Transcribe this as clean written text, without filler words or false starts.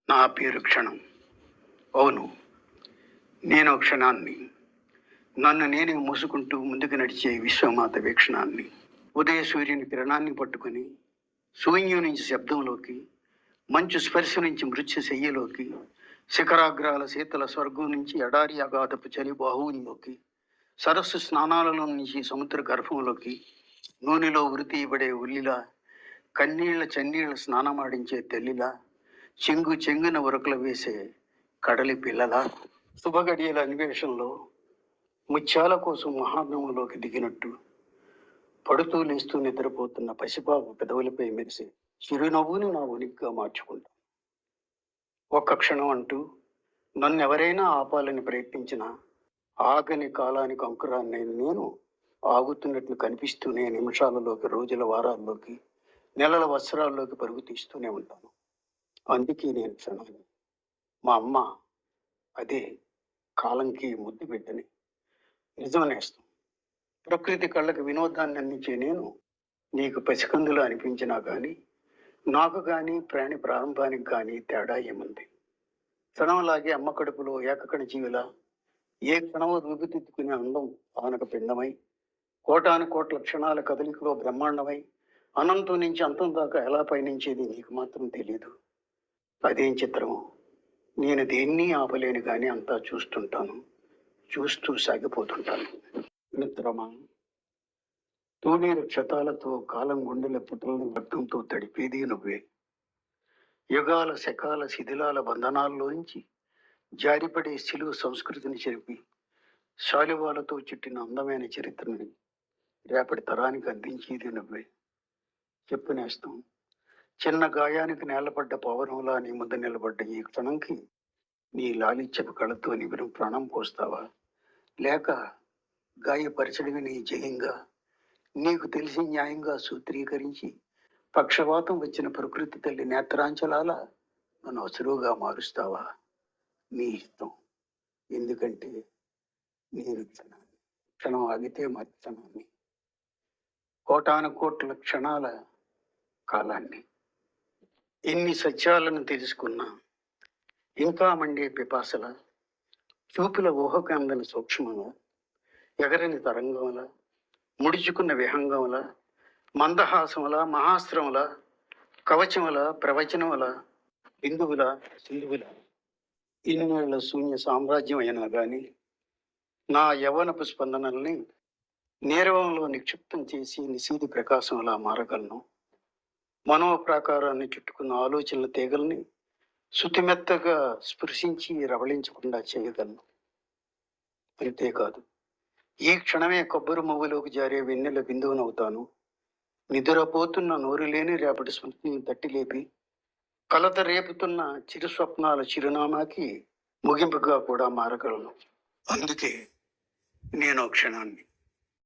నా పేరు క్షణం. అవును, నేను క్షణాన్ని. నన్ను నేనే మూసుకుంటూ ముందుకు నడిచే విశ్వమాత వీక్షణాన్ని. ఉదయ సూర్యుని కిరణాన్ని పట్టుకుని శూన్యం నుంచి శబ్దంలోకి, మంచు స్పర్శ నుంచి మృత్యు శయ్యలోకి, శిఖరాగ్రాల శీతల స్వర్గం నుంచి ఎడారి అగాధపు చలి బాహువుల్లోకి, సరస్సు స్నానాలలో నుంచి సముద్ర గర్భంలోకి, నూనెలో వృత్తి ఇవ్వడే ఉల్లిలా, కన్నీళ్ల చన్నీళ్ల స్నానమాడించే తెల్లిలా, చెంగు చెంగున ఉరకలు వేసే కడలి పిల్లల, శుభగడియల అన్వేషణలో ముత్యాల కోసం మహాత్మంలోకి దిగినట్టు, పడుతూ లేస్తూ నిద్రపోతున్న పసిపాప పెదవులపై మెరిసే చిరునవ్వుని నా ఉనికిగా మార్చుకుంటాను. ఒక్క క్షణం అంటూ నన్నెవరైనా ఆపాలని ప్రయత్నించిన ఆగని కాలానికి అంకురాన్ని నేను ఆగుతున్నట్లు కనిపిస్తూనే నిమిషాలలోకి, రోజుల వారాల్లోకి, నెలల వత్సరాల్లోకి పరుగు తీస్తూనే ఉంటాను. అందుకే నేను క్షణాన్ని. మా అమ్మ అదే కాలంకి ముద్దు బిడ్డని. నిజమనేస్తాం. ప్రకృతి కళ్ళకి వినోదాన్ని అందించే నేను నీకు పసికందులు అనిపించినా కానీ, నాకు కానీ ప్రాణి ప్రారంభానికి కానీ తేడా ఏముంది? క్షణంలాగే అమ్మ కడుపులో ఏకకణ జీవిలా ఏ క్షణమో రూపుదిద్దుకునే అందం ఆనక పిండమై, కోటాను కోట్ల క్షణాల కదలికలో బ్రహ్మాండమై, అనంతం నుంచి అంతం దాకా ఎలా పయనించేది నీకు మాత్రం తెలియదు. అదేం చిత్రమో, నేను దేన్ని ఆపలేను కానీ అంతా చూస్తుంటాను, చూస్తూ సాగిపోతుంటాను. మిత్రమా, తూనీరు క్షతాలతో కాలం గుండెల పుటలను రక్తంతో తడిపేది నువ్వే. యుగాల శకాల శిథిలాల బంధనాల్లోంచి జారిపడే శిలువ సంస్కృతిని చెరిపి, శాలువాలతో చుట్టిన అందమైన చరిత్రని రేపటి తరానికి అందించేది నువ్వే. చెప్పునేస్తాం. చిన్న గాయానికి నేలపడ్డ పవనంలా నీ ముందు నిలబడ్డ ఈ క్షణంకి నీ లాలిత్యపు కళతో నీవు ప్రాణం పోస్తావా? లేక గాయపరచడివి నీ జయంగా, నీకు తెలిసి న్యాయంగా సూత్రీకరించి పక్షవాతం వచ్చిన ప్రకృతి తల్లి నేత్రాంచలాల నన్ను అసురువుగా మారుస్తావా? నీ ఇష్టం. ఎందుకంటే నేను క్షణాన్ని. క్షణం ఆగితే మరి క్షణాన్ని, కోటాను కోట్ల క్షణాల కాలాన్ని. ఎన్ని సత్యాలను తెలుసుకున్నా ఇంకా మండే పిపాసల, చూపుల ఊహకు అందని సూక్ష్మల, ఎగరని తరంగముల, ముడుచుకున్న విహంగముల, మందహాసముల, మహాస్త్రముల, కవచముల, ప్రవచనముల, బిందువుల, సింధువుల, ఇన్నేళ్ల శూన్య సామ్రాజ్యం అయినా కానీ నా యవ్వనపు స్పందనల్ని నీరవంలో నిక్షిప్తం చేసి నిశీది ప్రకాశంలా మారగలను. మనోప్రాకారాన్ని చుట్టుకున్న ఆలోచనల తీగల్ని శుతిమెత్తగా స్పృశించి రవళించకుండా చేయగలను. అంతేకాదు, ఈ క్షణమే కొబ్బరి మువ్వులోకి జారే వెన్నెల బిందువునవుతాను. నిద్రపోతున్న నోరు లేని రేపటి స్మృతిని తట్టిలేపి కలత రేపుతున్న చిరు స్వప్నాల చిరునామాకి ముగింపుగా కూడా మారగలను. అందుకే నేను క్షణాన్ని.